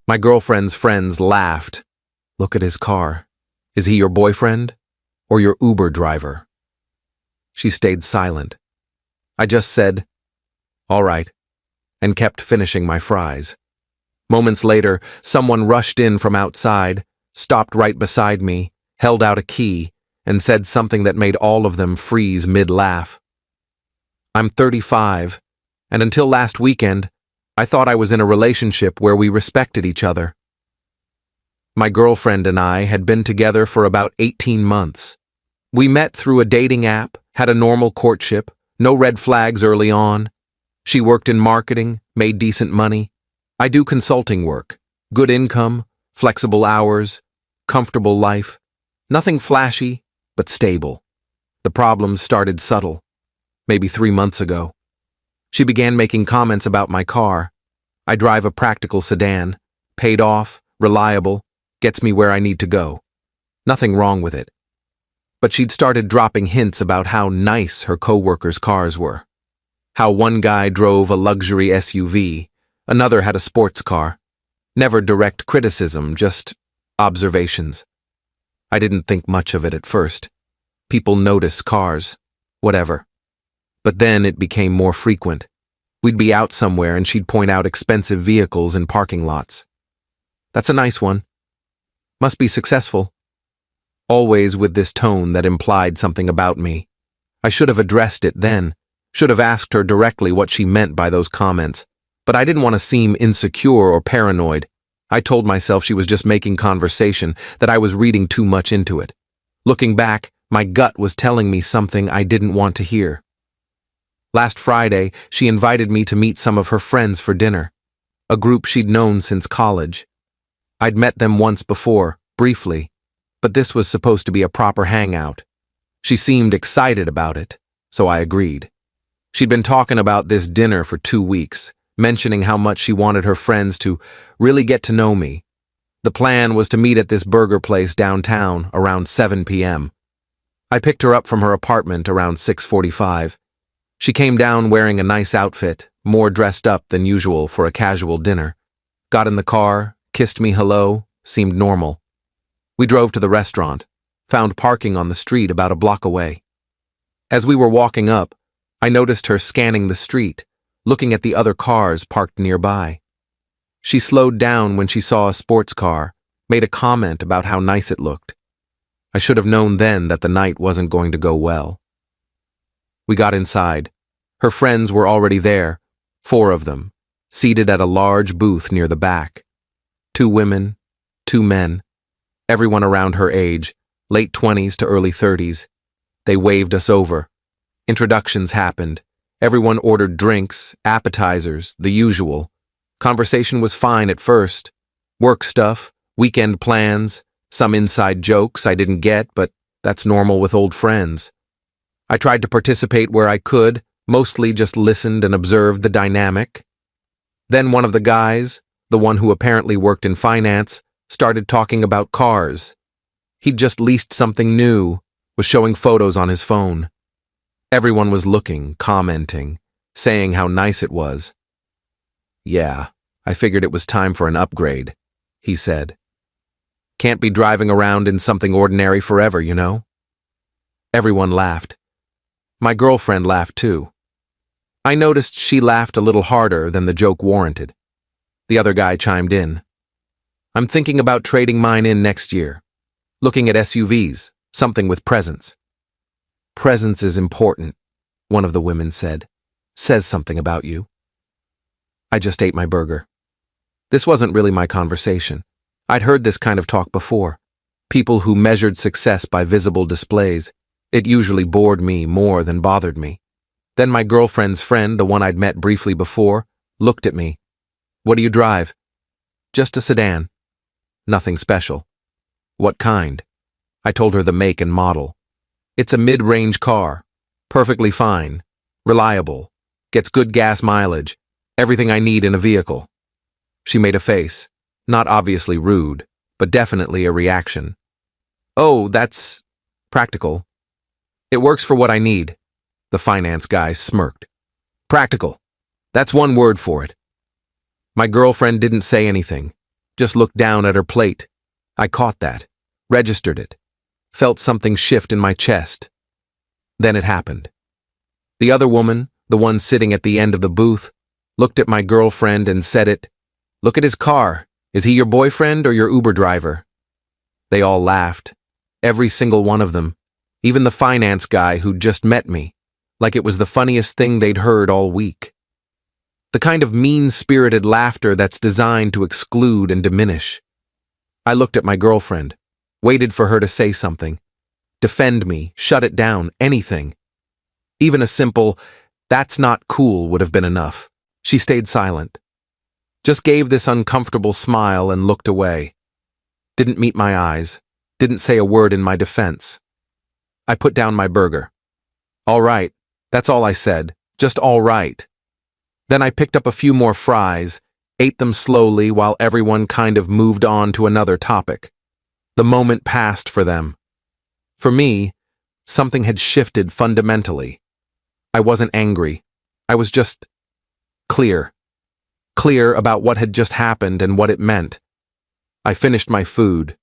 My girlfriend's friends laughed. Look at his car. Is he your boyfriend or your Uber driver? She stayed silent. I just said, all right, and kept finishing my fries. Moments later, someone rushed in from outside, stopped right beside me, held out a key, and said something that made all of them freeze mid-laugh. I'm 35, and until last weekend, I thought I was in a relationship where we respected each other. My girlfriend and I had been together for about 18 months. We met through a dating app, had a normal courtship, no red flags early on. She worked in marketing, made decent money. I do consulting work, good income, flexible hours, comfortable life. Nothing flashy, but stable. The problems started subtle, maybe 3 months ago. She began making comments about my car. I drive a practical sedan, paid off, reliable, gets me where I need to go. Nothing wrong with it. But she'd started dropping hints about how nice her coworkers' cars were. How one guy drove a luxury SUV, another had a sports car. Never direct criticism, just observations. I didn't think much of it at first. People notice cars, whatever. But then it became more frequent. We'd be out somewhere and she'd point out expensive vehicles in parking lots. That's a nice one. Must be successful. Always with this tone that implied something about me. I should have addressed it then, should have asked her directly what she meant by those comments. But I didn't want to seem insecure or paranoid. I told myself she was just making conversation, that I was reading too much into it. Looking back, my gut was telling me something I didn't want to hear. Last Friday, she invited me to meet some of her friends for dinner, a group she'd known since college. I'd met them once before, briefly, but this was supposed to be a proper hangout. She seemed excited about it, so I agreed. She'd been talking about this dinner for 2 weeks, mentioning how much she wanted her friends to really get to know me. The plan was to meet at this burger place downtown around 7 p.m. I picked her up from her apartment around 6:45. She came down wearing a nice outfit, more dressed up than usual for a casual dinner. Got in the car, kissed me hello, seemed normal. We drove to the restaurant, found parking on the street about a block away. As we were walking up, I noticed her scanning the street, looking at the other cars parked nearby. She slowed down when she saw a sports car, made a comment about how nice it looked. I should have known then that the night wasn't going to go well. We got inside. Her friends were already there, 4 of them, seated at a large booth near the back. 2 women, 2 men, everyone around her age, late 20s to early 30s. They waved us over. Introductions happened. Everyone ordered drinks, appetizers, the usual. Conversation was fine at first. Work stuff, weekend plans, some inside jokes I didn't get, but that's normal with old friends. I tried to participate where I could, mostly just listened and observed the dynamic. Then one of the guys, the one who apparently worked in finance, started talking about cars. He'd just leased something new, was showing photos on his phone. Everyone was looking, commenting, saying how nice it was. Yeah, I figured it was time for an upgrade, he said. Can't be driving around in something ordinary forever, you know? Everyone laughed. My girlfriend laughed too. I noticed she laughed a little harder than the joke warranted. The other guy chimed in. I'm thinking about trading mine in next year. Looking at SUVs, something with presence. Presence is important, one of the women said. Says something about you. I just ate my burger. This wasn't really my conversation. I'd heard this kind of talk before. People who measured success by visible displays. It usually bored me more than bothered me. Then my girlfriend's friend, the one I'd met briefly before, looked at me. What do you drive? Just a sedan. Nothing special. What kind? I told her the make and model. It's a mid-range car. Perfectly fine. Reliable. Gets good gas mileage. Everything I need in a vehicle. She made a face. Not obviously rude, but definitely a reaction. Oh, that's practical. It works for what I need. The finance guy smirked. Practical. That's one word for it. My girlfriend didn't say anything, just looked down at her plate. I caught that, registered it, felt something shift in my chest. Then it happened. The other woman, the one sitting at the end of the booth, looked at my girlfriend and said it. Look at his car. Is he your boyfriend or your Uber driver? They all laughed. Every single one of them. Even the finance guy who'd just met me. Like it was the funniest thing they'd heard all week. The kind of mean-spirited laughter that's designed to exclude and diminish. I looked at my girlfriend, waited for her to say something. Defend me, shut it down, anything. Even a simple, "That's not cool" would have been enough. She stayed silent. Just gave this uncomfortable smile and looked away. Didn't meet my eyes. Didn't say a word in my defense. I put down my burger. All right, that's all I said. Just all right. Then I picked up a few more fries, ate them slowly while everyone kind of moved on to another topic. The moment passed for them. For me, something had shifted fundamentally. I wasn't angry. I was just clear. Clear about what had just happened and what it meant. I finished my food.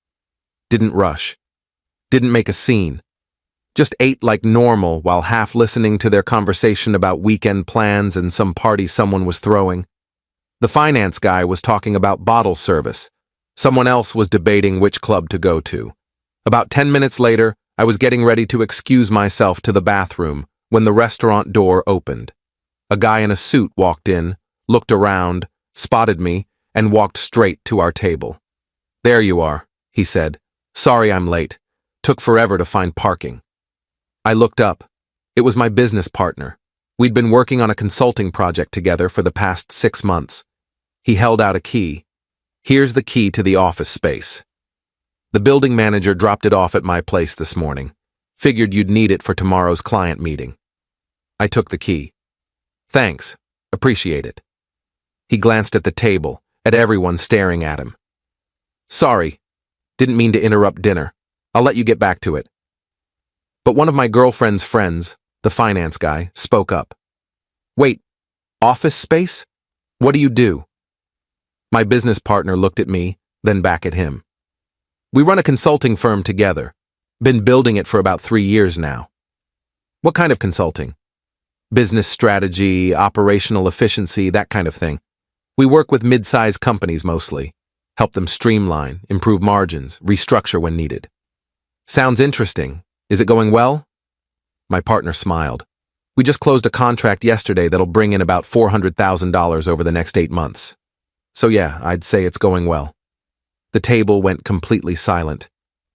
Didn't rush. Didn't make a scene. Just ate like normal while half listening to their conversation about weekend plans and some party someone was throwing. The finance guy was talking about bottle service. Someone else was debating which club to go to. About 10 minutes later, I was getting ready to excuse myself to the bathroom when the restaurant door opened. A guy in a suit walked in, looked around, spotted me, and walked straight to our table. There you are, he said. Sorry I'm late. Took forever to find parking. I looked up. It was my business partner. We'd been working on a consulting project together for the past 6 months. He held out a key. Here's the key to the office space. The building manager dropped it off at my place this morning. Figured you'd need it for tomorrow's client meeting. I took the key. Thanks. Appreciate it. He glanced at the table, at everyone staring at him. Sorry. Didn't mean to interrupt dinner. I'll let you get back to it. But one of my girlfriend's friends, the finance guy, spoke up. Wait, office space? What do you do? My business partner looked at me, then back at him. We run a consulting firm together. Been building it for about 3 years now. What kind of consulting? Business strategy, operational efficiency, that kind of thing. We work with mid-sized companies mostly. Help them streamline, improve margins, restructure when needed. Sounds interesting. Is it going well? My partner smiled. We just closed a contract yesterday that'll bring in about $400,000 over the next 8 months. So yeah, I'd say it's going well. The table went completely silent.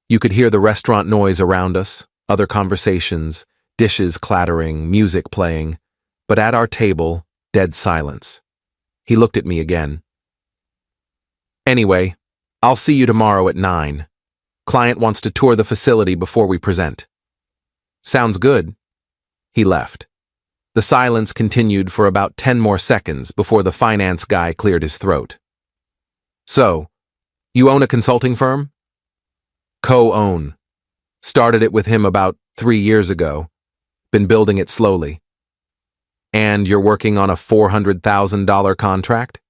You could hear the restaurant noise around us, other conversations, dishes clattering, music playing, but at our table, dead silence. He looked at me again. Anyway, I'll see you tomorrow at 9. Client wants to tour the facility before we present. Sounds good. He left. The silence continued for about 10 more seconds before the finance guy cleared his throat. So, you own a consulting firm? Co-own. Started it with him about 3 years ago. Been building it slowly. And you're working on a $400,000 contract?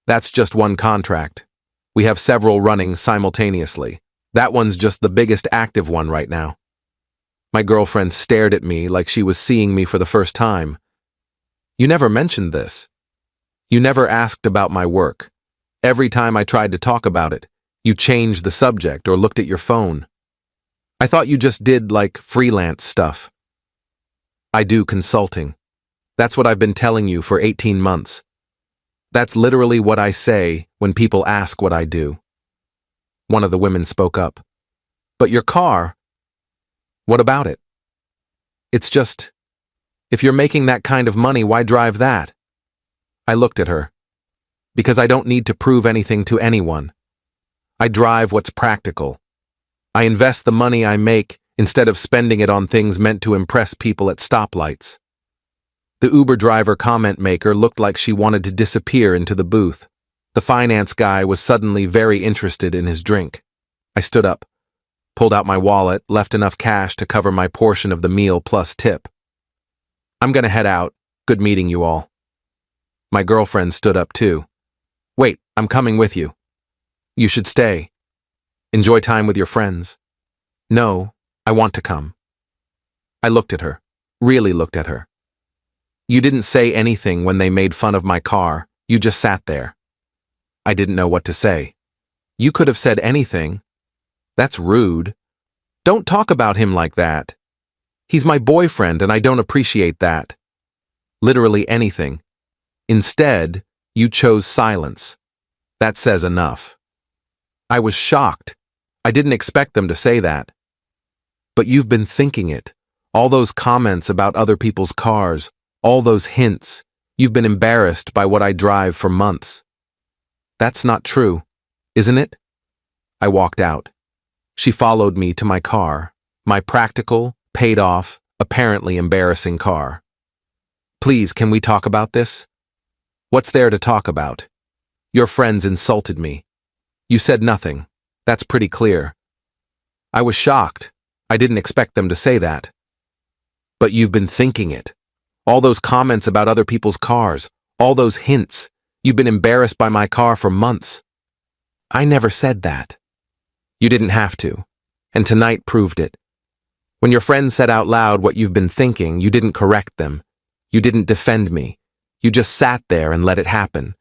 That's just one contract. We have several running simultaneously. That one's just the biggest active one right now. My girlfriend stared at me like she was seeing me for the first time. You never mentioned this. You never asked about my work. Every time I tried to talk about it, you changed the subject or looked at your phone. I thought you just did, like, freelance stuff. I do consulting. That's what I've been telling you for 18 months. That's literally what I say when people ask what I do. One of the women spoke up. But your car? What about it? It's just, if you're making that kind of money, why drive that? I looked at her. Because I don't need to prove anything to anyone. I drive what's practical. I invest the money I make instead of spending it on things meant to impress people at stoplights. The Uber driver comment maker looked like she wanted to disappear into the booth. The finance guy was suddenly very interested in his drink. I stood up. pulled out my wallet, left enough cash to cover my portion of the meal plus tip. I'm gonna head out. Good meeting you all. My girlfriend stood up too. Wait, I'm coming with you. You should stay. Enjoy time with your friends. No, I want to come. I looked at her, really looked at her. You didn't say anything when they made fun of my car, you just sat there. I didn't know what to say. You could have said anything. That's rude. Don't talk about him like that. He's my boyfriend and I don't appreciate that. Literally anything. Instead, you chose silence. That says enough. I was shocked. I didn't expect them to say that. But you've been thinking it. All those comments about other people's cars, all those hints. You've been embarrassed by what I drive for months. That's not true, isn't it? I walked out. She followed me to my car, my practical, paid off, apparently embarrassing car. Please, can we talk about this? What's there to talk about? Your friends insulted me. You said nothing. That's pretty clear. I was shocked. I didn't expect them to say that. But you've been thinking it. All those comments about other people's cars, all those hints. You've been embarrassed by my car for months. I never said that. You didn't have to, and tonight proved it. When your friends said out loud what you've been thinking, you didn't correct them. You didn't defend me. You just sat there and let it happen.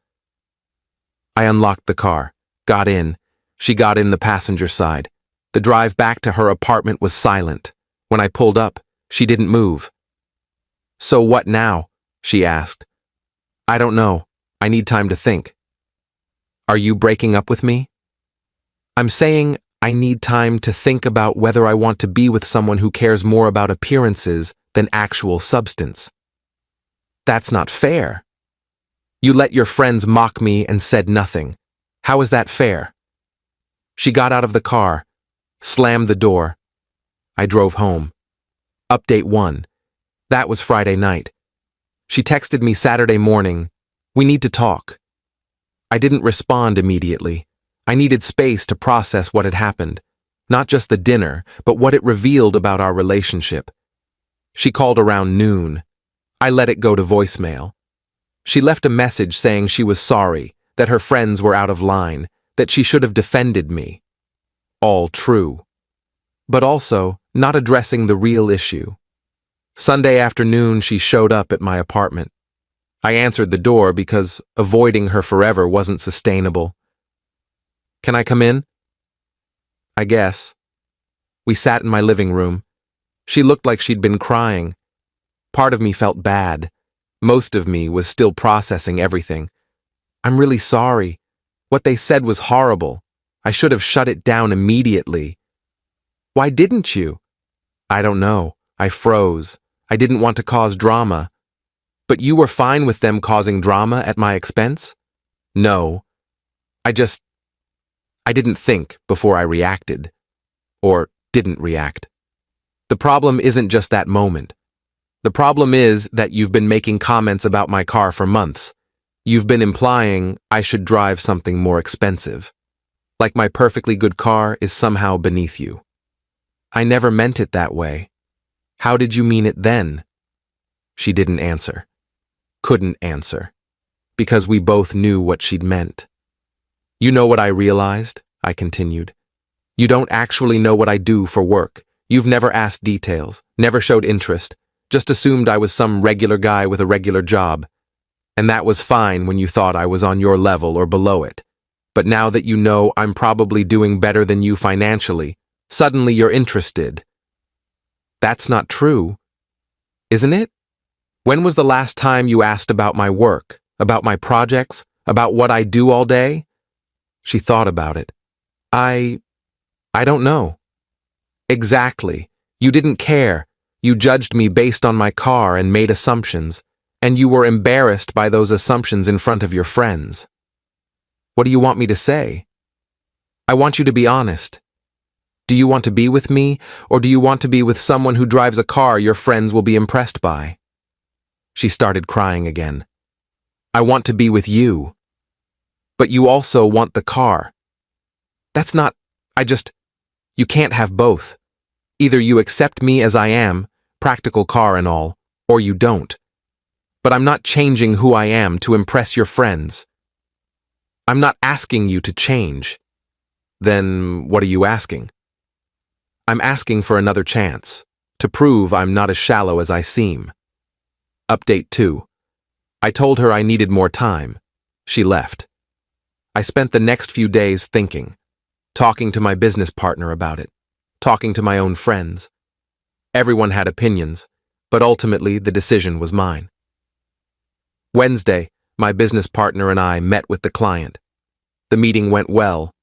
I unlocked the car, got in. She got in the passenger side. The drive back to her apartment was silent. When I pulled up, she didn't move. So what now? She asked. I don't know. I need time to think. Are you breaking up with me? I'm saying I need time to think about whether I want to be with someone who cares more about appearances than actual substance. That's not fair. You let your friends mock me and said nothing. How is that fair? She got out of the car, slammed the door. I drove home. Update 1. That was Friday night. She texted me Saturday morning. We need to talk. I didn't respond immediately. I needed space to process what had happened. Not just the dinner, but what it revealed about our relationship. She called around noon. I let it go to voicemail. She left a message saying she was sorry, that her friends were out of line, that she should have defended me. All true. But also, not addressing the real issue. Sunday afternoon, she showed up at my apartment. I answered the door because avoiding her forever wasn't sustainable. Can I come in? I guess. We sat in my living room. She looked like she'd been crying. Part of me felt bad. Most of me was still processing everything. I'm really sorry. What they said was horrible. I should have shut it down immediately. Why didn't you? I don't know. I froze. I didn't want to cause drama. But you were fine with them causing drama at my expense? No. I didn't think before I reacted. Or didn't react. The problem isn't just that moment. The problem is that you've been making comments about my car for months. You've been implying I should drive something more expensive. Like my perfectly good car is somehow beneath you. I never meant it that way. How did you mean it then? She didn't answer. Couldn't answer. Because we both knew what she'd meant. You know what I realized? I continued. You don't actually know what I do for work. You've never asked details, never showed interest, just assumed I was some regular guy with a regular job. And that was fine when you thought I was on your level or below it. But now that you know I'm probably doing better than you financially, suddenly you're interested. That's not true, isn't it? When was the last time you asked about my work, about my projects, about what I do all day? She thought about it. I don't know. Exactly. You didn't care. You judged me based on my car and made assumptions, and you were embarrassed by those assumptions in front of your friends. What do you want me to say? I want you to be honest. Do you want to be with me, or do you want to be with someone who drives a car your friends will be impressed by? She started crying again. I want to be with you. But you also want the car. That's not, You can't have both. Either you accept me as I am, practical car and all, or you don't. But I'm not changing who I am to impress your friends. I'm not asking you to change. Then what are you asking? I'm asking for another chance, to prove I'm not as shallow as I seem. Update 2. I told her I needed more time. She left. I spent the next few days thinking, talking to my business partner about it, talking to my own friends. Everyone had opinions, but ultimately the decision was mine. Wednesday, my business partner and I met with the client. The meeting went well.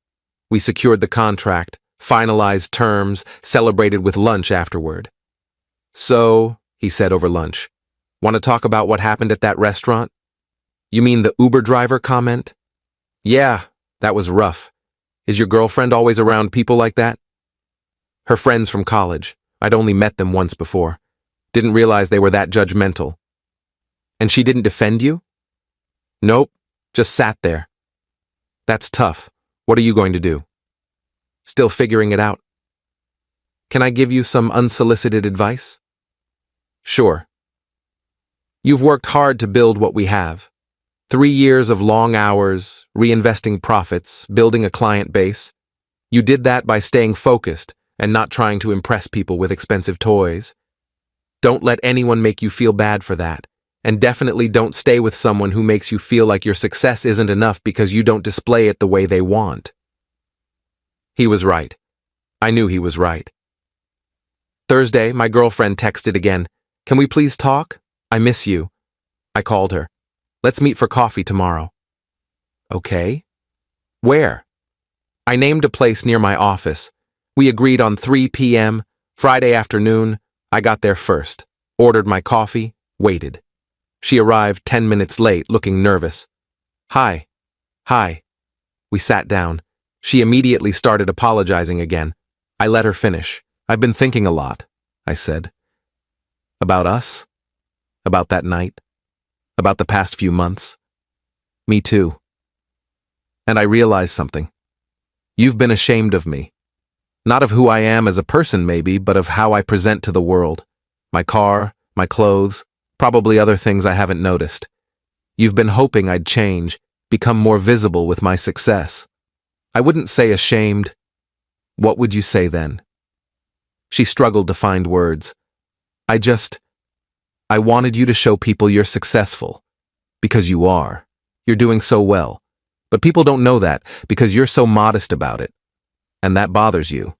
We secured the contract, finalized terms, celebrated with lunch afterward. So, he said over lunch, want to talk about what happened at that restaurant? You mean the Uber driver comment? Yeah, that was rough. Is your girlfriend always around people like that? Her friends from college. I'd only met them once before. Didn't realize they were that judgmental. And she didn't defend you? Nope, just sat there. That's tough. What are you going to do? Still figuring it out. Can I give you some unsolicited advice? Sure. You've worked hard to build what we have. 3 years of long hours, reinvesting profits, building a client base. You did that by staying focused and not trying to impress people with expensive toys. Don't let anyone make you feel bad for that. And definitely don't stay with someone who makes you feel like your success isn't enough because you don't display it the way they want. He was right. I knew he was right. Thursday, my girlfriend texted again. Can we please talk? I miss you. I called her. Let's meet for coffee tomorrow. Okay. Where? I named a place near my office. We agreed on 3 p.m., Friday afternoon. I got there first, ordered my coffee, waited. She arrived 10 minutes late, looking nervous. Hi. Hi. We sat down. She immediately started apologizing again. I let her finish. I've been thinking a lot, I said. About us? About that night? About the past few months? Me too. And I realized something. You've been ashamed of me. Not of who I am as a person maybe, but of how I present to the world. My car, my clothes, probably other things I haven't noticed. You've been hoping I'd change, become more visible with my success. I wouldn't say ashamed. What would you say then? She struggled to find words. I wanted you to show people you're successful. Because you are. You're doing so well. But people don't know that because you're so modest about it. And that bothers you.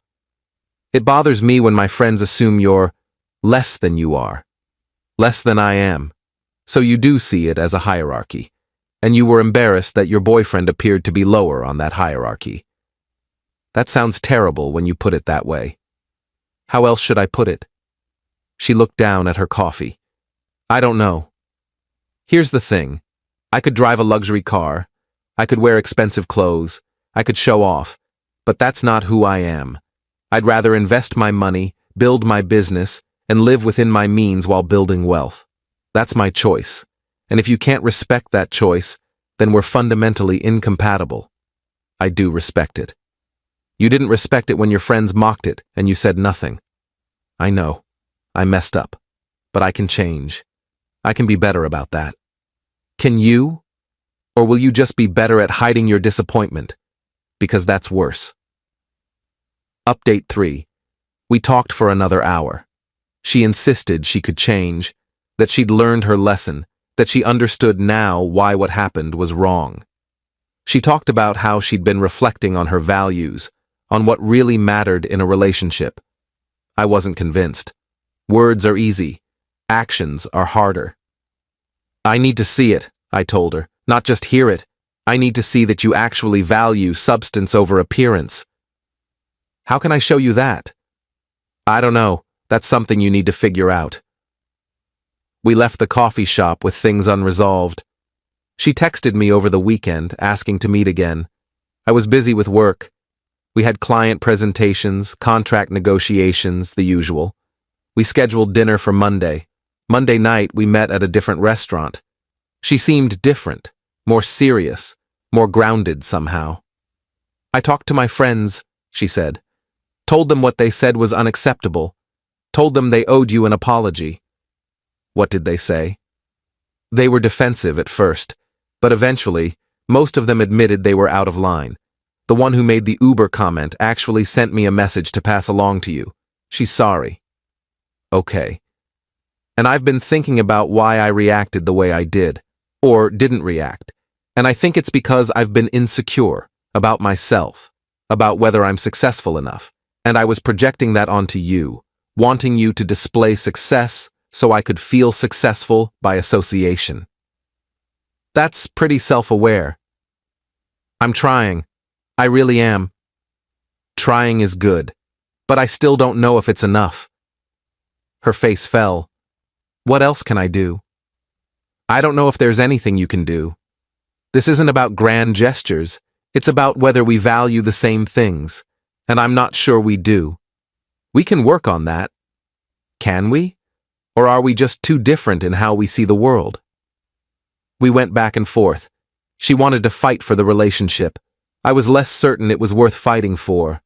It bothers me when my friends assume you're less than you are. Less than I am. So you do see it as a hierarchy. And you were embarrassed that your boyfriend appeared to be lower on that hierarchy. That sounds terrible when you put it that way. How else should I put it? She looked down at her coffee. I don't know. Here's the thing. I could drive a luxury car. I could wear expensive clothes. I could show off. But that's not who I am. I'd rather invest my money, build my business, and live within my means while building wealth. That's my choice. And if you can't respect that choice, then we're fundamentally incompatible. I do respect it. You didn't respect it when your friends mocked it and you said nothing. I know. I messed up. But I can change. I can be better about that. Can you? Or will you just be better at hiding your disappointment? Because that's worse. Update 3. We talked for another hour. She insisted she could change, that she'd learned her lesson, that she understood now why what happened was wrong. She talked about how she'd been reflecting on her values, on what really mattered in a relationship. I wasn't convinced. Words are easy. Actions are harder. I need to see it, I told her, not just hear it. I need to see that you actually value substance over appearance. How can I show you that? I don't know. That's something you need to figure out. We left the coffee shop with things unresolved. She texted me over the weekend, asking to meet again. I was busy with work. We had client presentations, contract negotiations, the usual. We scheduled dinner for Monday. Monday night, we met at a different restaurant. She seemed different, more serious, more grounded somehow. I talked to my friends, she said. Told them what they said was unacceptable. Told them they owed you an apology. What did they say? They were defensive at first, but eventually, most of them admitted they were out of line. The one who made the Uber comment actually sent me a message to pass along to you. She's sorry. Okay. And I've been thinking about why I reacted the way I did, or didn't react. And I think it's because I've been insecure about myself, about whether I'm successful enough. And I was projecting that onto you, wanting you to display success so I could feel successful by association. That's pretty self-aware. I'm trying. I really am. Trying is good, but I still don't know if it's enough. Her face fell. What else can I do? I don't know if there's anything you can do. This isn't about grand gestures. It's about whether we value the same things, and I'm not sure we do. We can work on that. Can we? Or are we just too different in how we see the world? We went back and forth. She wanted to fight for the relationship. I was less certain it was worth fighting for.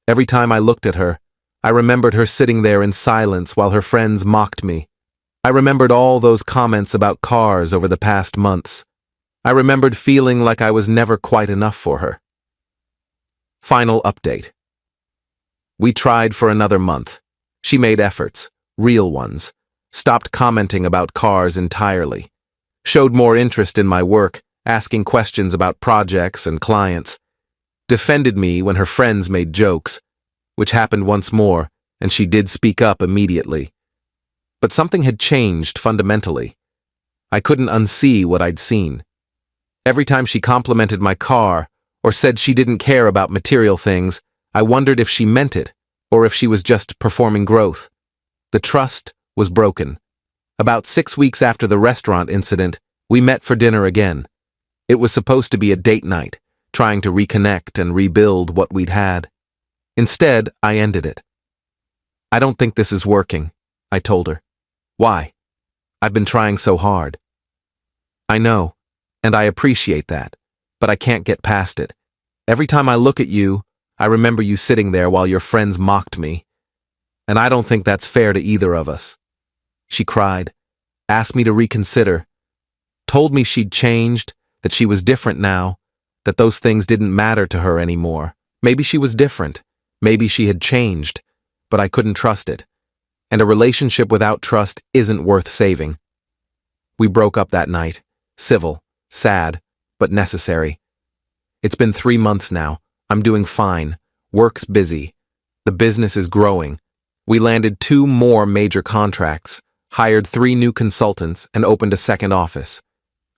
Every time I looked at her, I remembered her sitting there in silence while her friends mocked me. I remembered all those comments about cars over the past months. I remembered feeling like I was never quite enough for her. Final update. We tried for another month. She made efforts, real ones, stopped commenting about cars entirely, showed more interest in my work, asking questions about projects and clients, defended me when her friends made jokes, which happened once more, and she did speak up immediately. But something had changed fundamentally. I couldn't unsee what I'd seen. Every time she complimented my car or said she didn't care about material things, I wondered if she meant it or if she was just performing growth. The trust was broken. About 6 weeks after the restaurant incident, we met for dinner again. It was supposed to be a date night, trying to reconnect and rebuild what we'd had. Instead, I ended it. I don't think this is working, I told her. Why? I've been trying so hard. I know, and I appreciate that, but I can't get past it. Every time I look at you, I remember you sitting there while your friends mocked me. And I don't think that's fair to either of us. She cried, asked me to reconsider, told me she'd changed, that she was different now, that those things didn't matter to her anymore. Maybe she was different, maybe she had changed, but I couldn't trust it. And a relationship without trust isn't worth saving. We broke up that night, civil, sad, but necessary. It's been 3 months now. I'm doing fine. Work's busy. The business is growing. We landed 2 more major contracts, hired 3 new consultants, and opened a second office.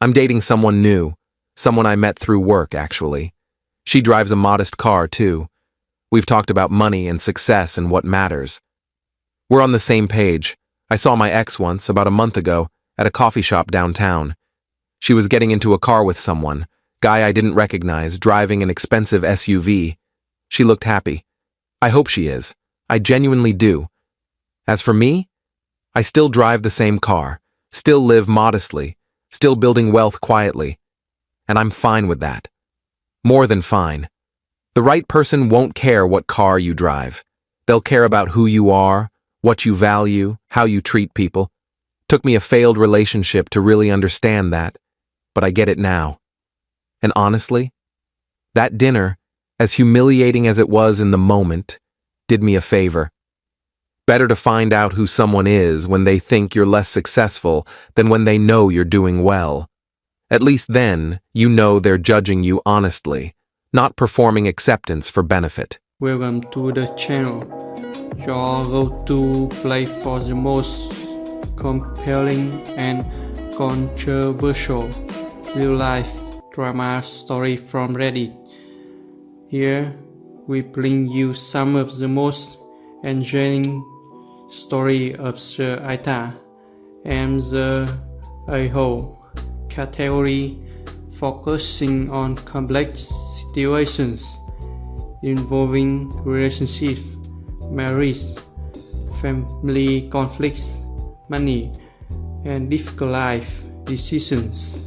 I'm dating someone new, someone I met through work, actually. She drives a modest car, too. We've talked about money and success and what matters. We're on the same page. I saw my ex once, about a month ago, at a coffee shop downtown. She was getting into a car with someone, guy I didn't recognize, driving an expensive SUV. She looked happy. I hope she is. I genuinely do. As for me, I still drive the same car, still live modestly, still building wealth quietly. And I'm fine with that. More than fine. The right person won't care what car you drive. They'll care about who you are, what you value, how you treat people. Took me a failed relationship to really understand that, but I get it now. And honestly, that dinner, as humiliating as it was in the moment, did me a favor. Better to find out who someone is when they think you're less successful than when they know you're doing well. At least then, you know they're judging you honestly, not performing acceptance for benefit. Welcome to the channel. Your go-to place for the most compelling and controversial real-life drama story from Reddit. Here, we bring you some of the most enjoying story of the Ita and the A-hole category, focusing on complex situations involving relationships, marriage, family conflicts, money, and difficult life decisions.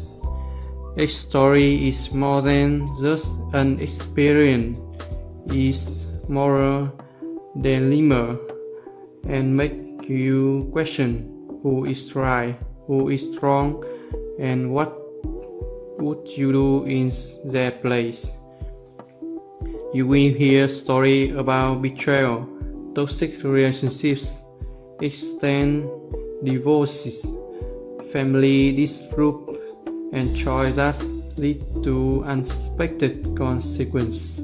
Each story is more than just an experience. It's moral dilemma and make you question who is right, who is wrong, and what would you do in their place. You will hear stories about betrayal, toxic relationships, extended divorces, family disputes, and choices that lead to unexpected consequences.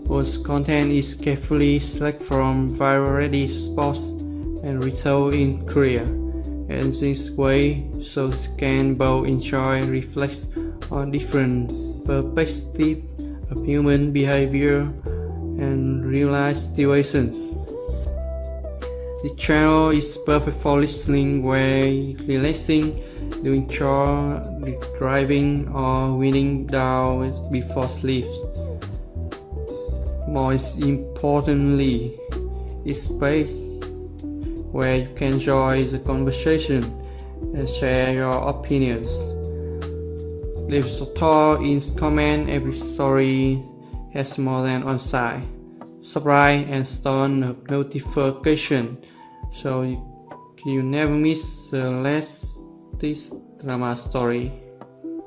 All content is carefully selected from variety sources and retold in Korea. In this way, so can both enjoy and reflect on different perspectives of human behavior and real-life situations. The channel is perfect for listening while relaxing, doing chores, driving, or winding down before sleep. Most importantly, it's a space where you can enjoy the conversation and share your opinions. Leave your thoughts in comment. Every story has more than one side. Subscribe and turn the notification so you never miss the latest drama story.